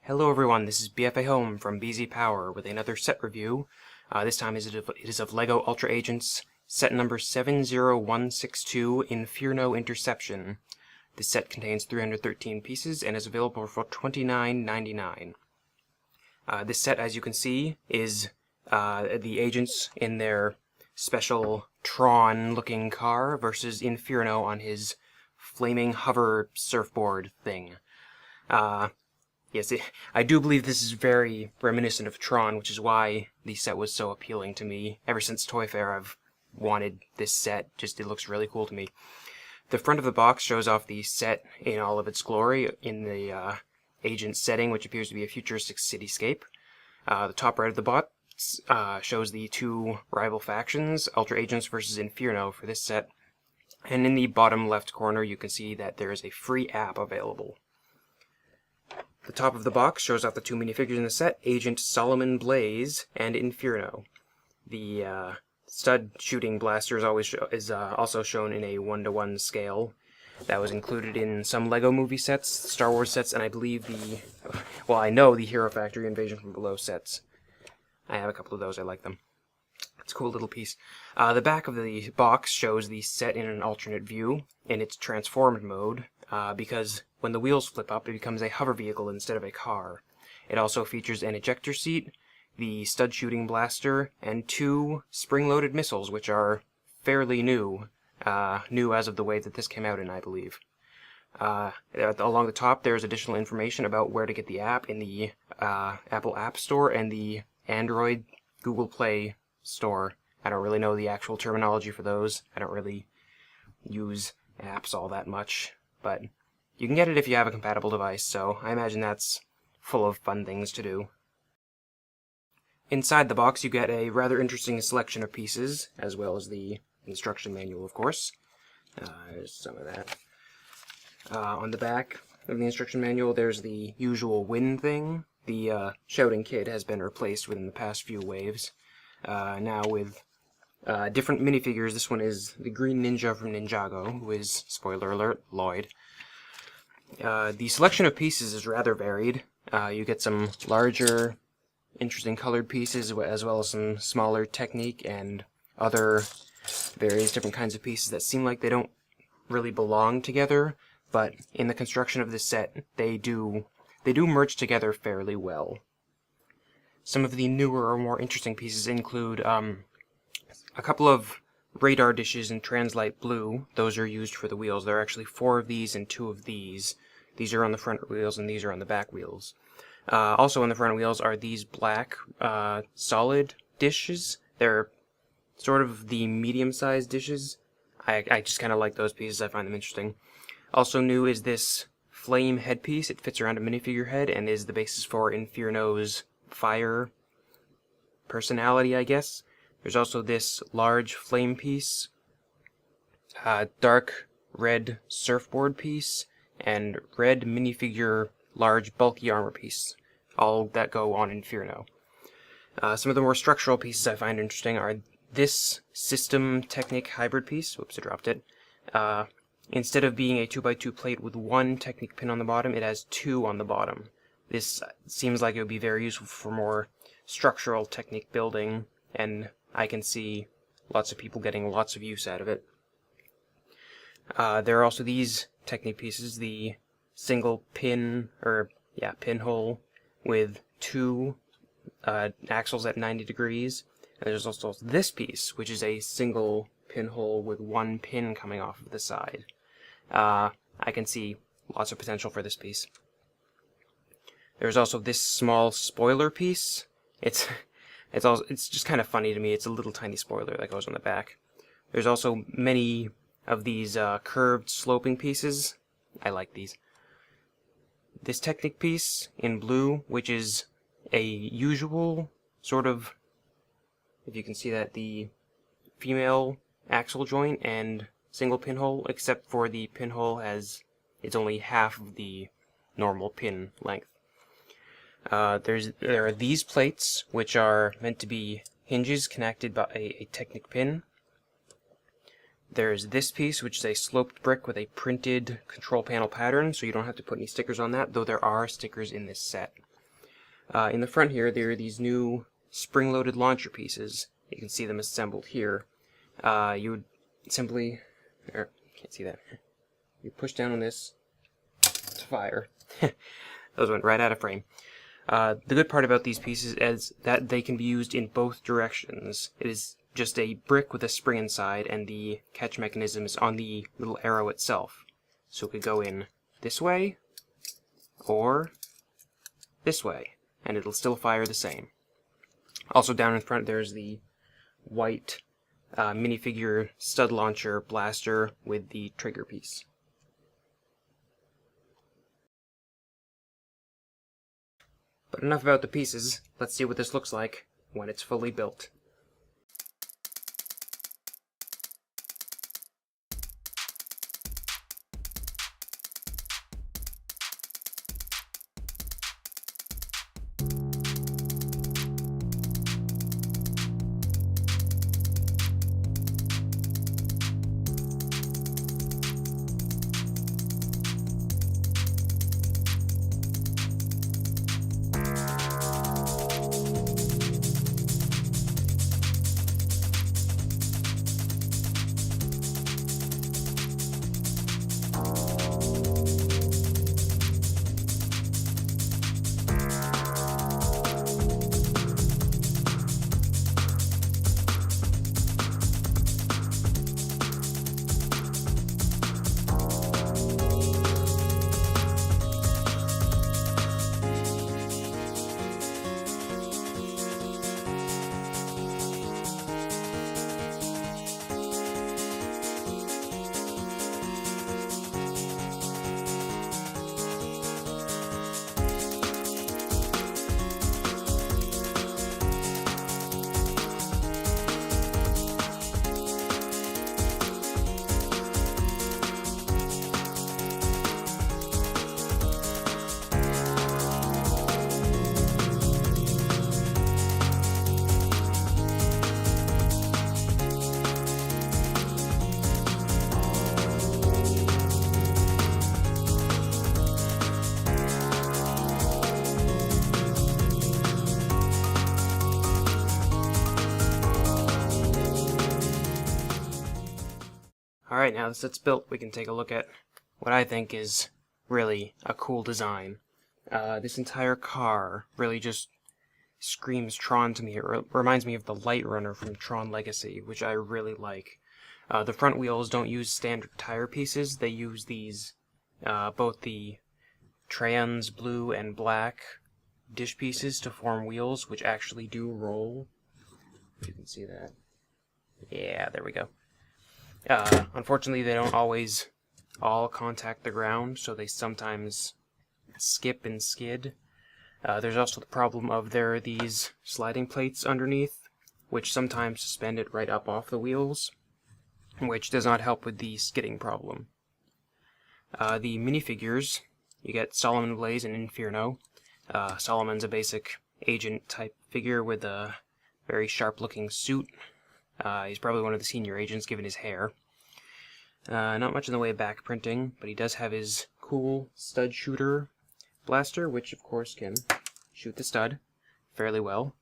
Hello everyone, this is Bfahome from BZPower with another set review. This time it is of LEGO Ultra Agents, set number 70162, Infearno Interception. This set contains 313 pieces and is available for $29.99. This set, as you can see, is the agents in their special Tron-looking car versus Infearno on his flaming hover surfboard thing. Yes, I do believe this is very reminiscent of Tron, which is why the set was so appealing to me. Ever since Toy Fair, I've wanted this set. Just, it looks really cool to me. The front of the box shows off the set in all of its glory in the agent setting, which appears to be a futuristic cityscape. The top right of the box shows the two rival factions, Ultra Agents versus Infearno, for this set. And in the bottom left corner, you can see that there is a free app available. The top of the box shows off the two minifigures in the set, Agent Solomon Blaze and Infearno. The stud shooting blaster is also shown in a 1-to-1 scale. That was included in some LEGO movie sets, Star Wars sets, and I believe I know the Hero Factory Invasion from Below sets. I have a couple of those, I like them. It's a cool little piece. The back of the box shows the set in an alternate view, in its transformed mode, because when the wheels flip up, it becomes a hover vehicle instead of a car. It also features an ejector seat, the stud shooting blaster, and two spring-loaded missiles, which are fairly new. New as of the way that this came out in, I believe. Along the top, there's additional information about where to get the app in the Apple App Store and the Android Google Play Store. I don't really know the actual terminology for those. I don't really use apps all that much, but you can get it if you have a compatible device, so I imagine that's full of fun things to do. Inside the box you get a rather interesting selection of pieces, as well as the instruction manual, of course. There's some of that. On the back of the instruction manual there's the usual win thing. The shouting kid has been replaced within the past few waves. Now with different minifigures. This one is the Green Ninja from Ninjago, who is, spoiler alert, Lloyd. The selection of pieces is rather varied. You get some larger, interesting colored pieces, as well as some smaller Technique and other various different kinds of pieces that seem like they don't really belong together, but in the construction of this set, they do merge together fairly well. Some of the newer or more interesting pieces include a couple of radar dishes in Translite Blue. Those are used for the wheels. There are actually 4 of these and 2 of these. These are on the front wheels and these are on the back wheels. Also on the front wheels are these black solid dishes. They're sort of the medium-sized dishes. I just kind of like those pieces. I find them interesting. Also new is this flame headpiece. It fits around a minifigure head and is the basis for Infearno's fire personality, I guess. There's also this large flame piece, dark red surfboard piece, and red minifigure large bulky armor piece, all that go on Infearno. Some of the more structural pieces I find interesting are this System Technic hybrid piece. Whoops, I dropped it. Instead of being a 2x2 plate with 1 Technic pin on the bottom, it has 2 on the bottom. This seems like it would be very useful for more structural Technic building, and I can see lots of people getting lots of use out of it. There are also these Technic pieces, the single pinhole with 2 axles at 90 degrees. And there's also this piece, which is a single pinhole with 1 pin coming off of the side. I can see lots of potential for this piece. There's also this small spoiler piece. It's just kind of funny to me. It's a little tiny spoiler that goes on the back. There's also many of these curved sloping pieces. I like these. This Technic piece in blue, which is a usual sort of, if you can see that, the female axle joint and single pinhole, except for the pinhole it's only half of the normal pin length. There are these plates, which are meant to be hinges connected by a Technic pin. There's this piece, which is a sloped brick with a printed control panel pattern, so you don't have to put any stickers on that, though there are stickers in this set. In the front here, there are these new spring-loaded launcher pieces. You can see them assembled here. You would simply, can't see that. You push down on this to fire. Those went right out of frame. The good part about these pieces is that they can be used in both directions. It is just a brick with a spring inside, and the catch mechanism is on the little arrow itself. So it could go in this way, or this way, and it'll still fire the same. Also down in front there's the white minifigure stud launcher blaster with the trigger piece. But enough about the pieces, let's see what this looks like when it's fully built. Alright, now that it's built, we can take a look at what I think is really a cool design. This entire car really just screams Tron to me. It reminds me of the Light Runner from Tron Legacy, which I really like. The front wheels don't use standard tire pieces. They use these, both the trans blue and black dish pieces to form wheels, which actually do roll. You can see that. Yeah, there we go. Unfortunately, they don't always all contact the ground, so they sometimes skip and skid. There's also the problem of there are these sliding plates underneath, which sometimes suspend it right up off the wheels, which does not help with the skidding problem. The minifigures, you get Solomon Blaze and Infearno. Solomon's a basic agent-type figure with a very sharp-looking suit. He's probably one of the senior agents given his hair. Not much in the way of back printing, but he does have his cool stud shooter blaster, which of course can shoot the stud fairly well.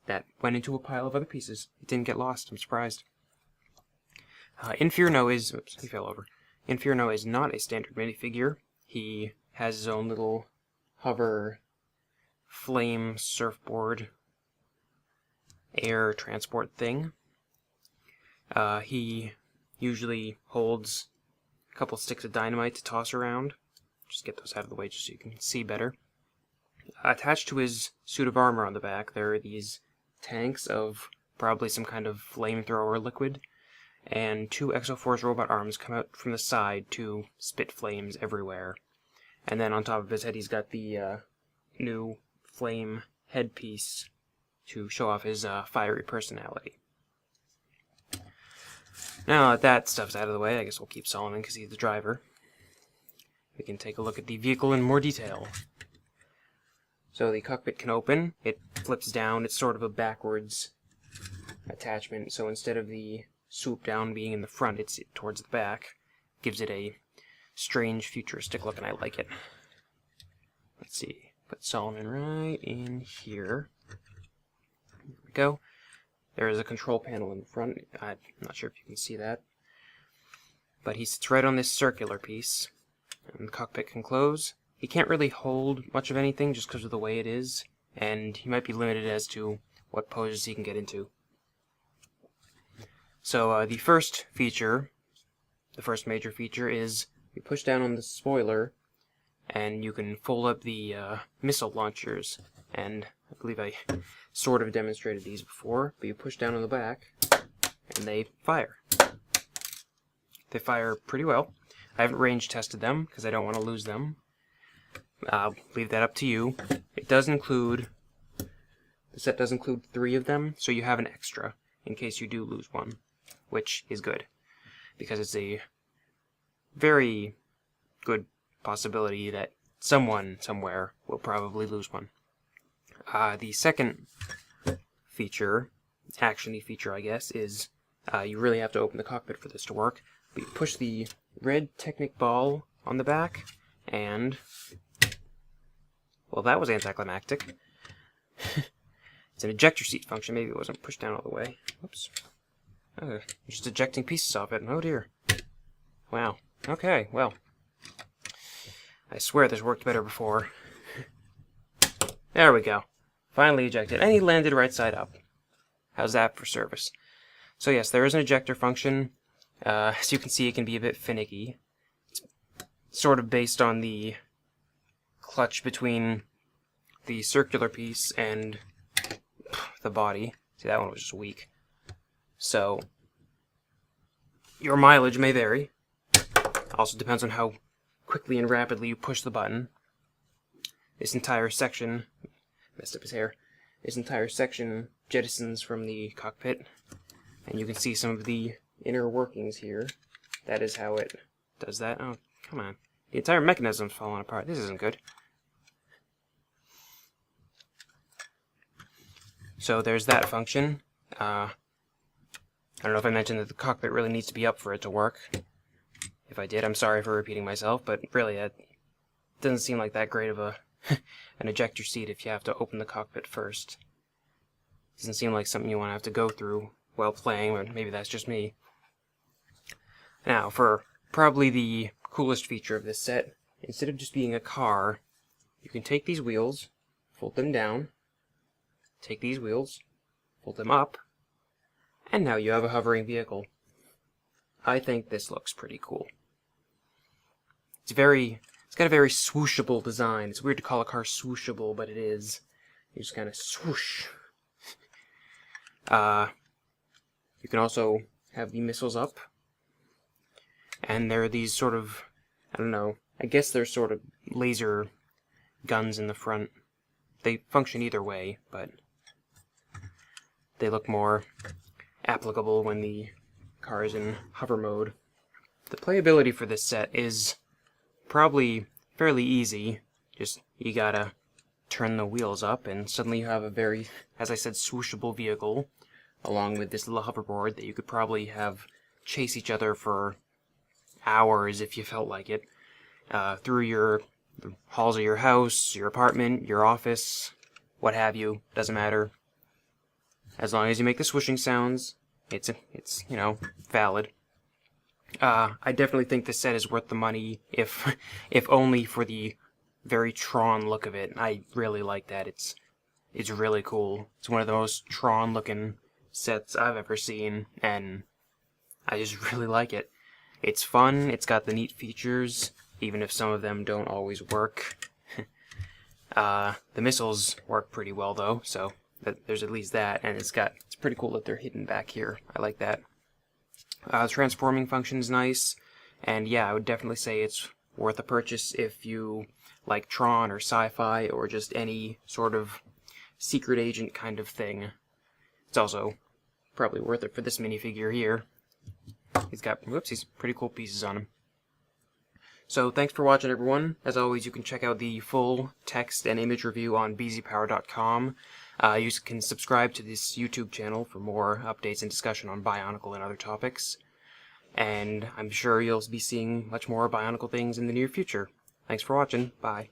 That went into a pile of other pieces. It didn't get lost, I'm surprised. Infearno is... oops, he fell over. Infearno is not a standard minifigure. He has his own little hover flame surfboard air transport thing. He usually holds a couple sticks of dynamite to toss around. Just get those out of the way just so you can see better. Attached to his suit of armor on the back, there are these tanks of probably some kind of flamethrower liquid, and two Exoforce robot arms come out from the side to spit flames everywhere. And then on top of his head he's got the new flame headpiece to show off his fiery personality. Now that that stuff's out of the way, I guess we'll keep Solomon because he's the driver. We can take a look at the vehicle in more detail. So the cockpit can open, it flips down, it's sort of a backwards attachment, so instead of the swoop down being in the front, it's towards the back. Gives it a strange futuristic look, and I like it. Let's see. Put Solomon right in here. There we go. There is a control panel in the front. I'm not sure if you can see that. But he sits right on this circular piece, and the cockpit can close. He can't really hold much of anything just because of the way it is, and he might be limited as to what poses he can get into. So the first feature, the first major feature, is you push down on the spoiler, and you can fold up the missile launchers. And I believe I sort of demonstrated these before, but you push down on the back, and they fire. They fire pretty well. I haven't range tested them because I don't want to lose them. I'll leave that up to you. It does include, the set does include 3 of them, so you have an extra in case you do lose one, which is good because it's a very good possibility that someone somewhere will probably lose one. The second feature, actiony feature I guess, is you really have to open the cockpit for this to work. But you push the red Technic ball on the back, and, well, that was anticlimactic. It's an ejector seat function. Maybe it wasn't pushed down all the way. Oops. Oh, just ejecting pieces off it. Oh dear. Wow. Okay, well, I swear this worked better before. There we go. Finally ejected. And he landed right side up. How's that for service? So yes, there is an ejector function. As you can see, it can be a bit finicky. It's sort of based on the clutch between the circular piece and the body. See, that one was just weak. So, your mileage may vary. Also depends on how quickly and rapidly you push the button. This entire section, messed up his hair, this entire section jettisons from the cockpit, and you can see some of the inner workings here. That is how it does that. Oh, come on. The entire mechanism's falling apart. This isn't good. So there's that function. I don't know if I mentioned that the cockpit really needs to be up for it to work. If I did, I'm sorry for repeating myself, but really it doesn't seem like that great of a an ejector seat if you have to open the cockpit first. Doesn't seem like something you want to have to go through while playing, or maybe that's just me. Now, for probably the coolest feature of this set, instead of just being a car, you can take these wheels, fold them down, take these wheels, fold them up, and now you have a hovering vehicle. I think this looks pretty cool. It's got a very swooshable design. It's weird to call a car swooshable, but it is. You just kind of swoosh. You can also have the missiles up. And there are these sort of, I don't know, I guess they're sort of laser guns in the front. They function either way, but they look more applicable when the car is in hover mode. The playability for this set is probably fairly easy. Just, you gotta turn the wheels up, and suddenly you have a very, as I said, swooshable vehicle, along with this little hoverboard that you could probably have chase each other for hours if you felt like it, through the halls of your house, your apartment, your office, what have you, doesn't matter. As long as you make the swooshing sounds, it's you know, valid. I definitely think this set is worth the money, if only for the very Tron look of it. I really like that. It's really cool. It's one of the most Tron looking sets I've ever seen, and I just really like it. It's fun, it's got the neat features, even if some of them don't always work. The missiles work pretty well though, so there's at least that, and it's pretty cool that they're hidden back here. I like that. The transforming function is nice, and yeah, I would definitely say it's worth a purchase if you like Tron or sci-fi or just any sort of secret agent kind of thing. It's also probably worth it for this minifigure here. He's got, whoopsies, pretty cool pieces on him. So thanks for watching, everyone. As always, you can check out the full text and image review on BZPower.com. You can subscribe to this YouTube channel for more updates and discussion on Bionicle and other topics. And I'm sure you'll be seeing much more Bionicle things in the near future. Thanks for watching. Bye.